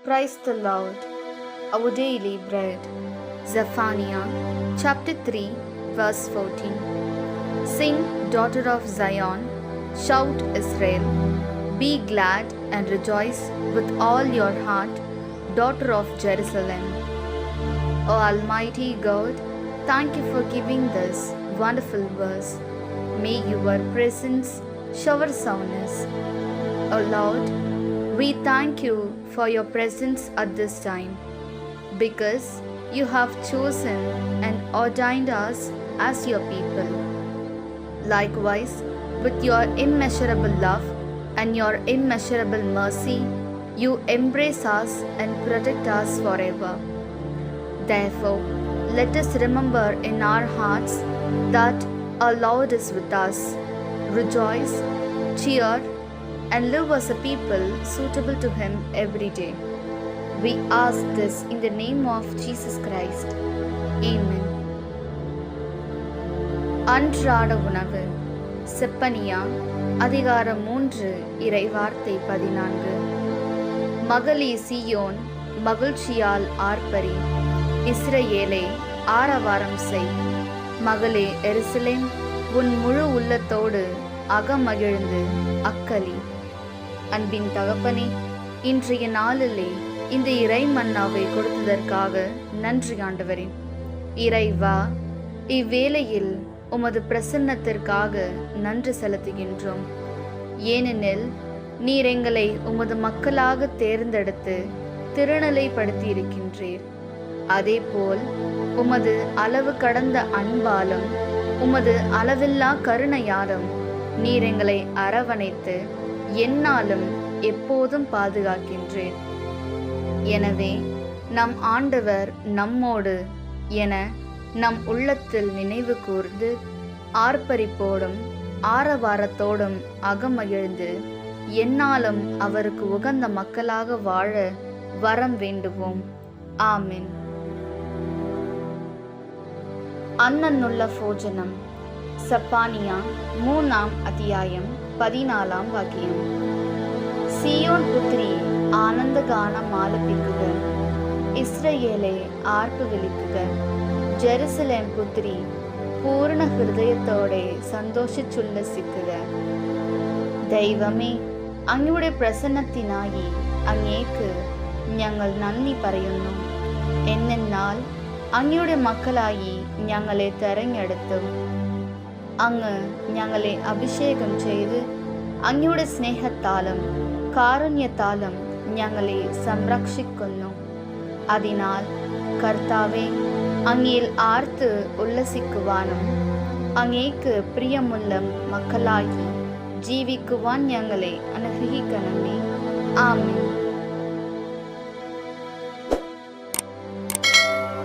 Praise the Lord. Our daily bread. Zephaniah chapter 3 verse 14. Sing, daughter of Zion, shout Israel, be glad and rejoice with all your heart, daughter of Jerusalem. O Almighty God, thank you for giving this wonderful verse. May your presence shower soundness. O Lord, we thank you for your presence at this time, because you have chosen and ordained us as your people. Likewise, with your immeasurable love and your immeasurable mercy, you embrace us and protect us forever. Therefore, let us remember in our hearts that our Lord is with us. Rejoice, cheer, and live as a people suitable to Him every day. We ask this in the name of Jesus Christ. Amen. அன்றாட உணவு. செப்பனியா அதிகாரம் 3 இறைவார்த்தை 14. மகளே சீயோன், மகிழ்ச்சியால் ஆர்ப்பரி, இஸ்ரவேலே ஆரவாரம் செய். மகளே எருசலேம், உன் முழு உள்ளத்தோடு அகமகிழ்ந்து அக்களி. அன்பின் தகப்பனே, இன்றைய நாளிலே இந்த இறை மன்னாவை கொடுத்ததற்காக நன்றி ஆண்டவரே. இறைவா, இவ்வேளையில் உமது பிரசன்னத்திற்காக நன்றி செலுத்துகின்றோம். ஏனெனில் நீர் எங்களை உமது மக்களாக தேர்ந்தெடுத்து திருநிலைப்படுத்தி இருக்கின்றீர். அதேபோல் உமது அளவு கடந்த அன்பாலும் உமது அளவில்லா கருணையாலும் நீர் எங்களை அரவணைத்து எந்நாளும் எப்போதும் பாதுகாக்கின்றீர். எனவே நம் ஆண்டவர் நம்மோடு என நம் உள்ளத்தில் நினைவு கூர்ந்து ஆர்ப்பரிப்போடும் ஆரவாரத்தோடும் அகமகிழ்ந்து எந்நாளும் அவருக்கு உகந்த மக்களாக வாழ வரம் வேண்டுவோம். ஆமென். அன்னன்னுள்ள போஜனம். செப்பனியா 3 அத்தியாயம் 14 வாக்கியம். சீயோன் புத்திரி ஆனந்த கானம் ஆலபிக்குக, இஸ்ரவேலே ஆர்ப்பு விழிக்குக. ஜெருசலேம் புத்திரி പൂർണ്ണ ഹൃദയത്തോടെ സന്തോഷിച്ചുല്ലസിക്കുക. ദൈവമേ, അങ്ങയുടെ പ്രസന്നത്തിനായി അങ്ങേക്ക് ഞങ്ങൾ നന്ദി പറയുന്നു. എന്നാൽ അങ്ങയുടെ മക്കളായി ഞങ്ങളെ തെരഞ്ഞെടുത്തു. അങ്ങ് ഞങ്ങളെ അഭിഷേകം ചെയ്ത് അങ്ങയുടെ സ്നേഹത്താലും കാരുണ്യത്താലും ഞങ്ങളെ സംരക്ഷിക്കുന്നു. അതിനാൽ കർത്താവെ, അങ്ങയിൽ ആർത്ത് ഉല്ലസിക്കുവാനും അങ്ങേക്ക് പ്രിയമുള്ള മക്കളായി ജീവിക്കുവാൻ ഞങ്ങളെ അനുഗ്രഹിക്കണമേ. ആമേൻ.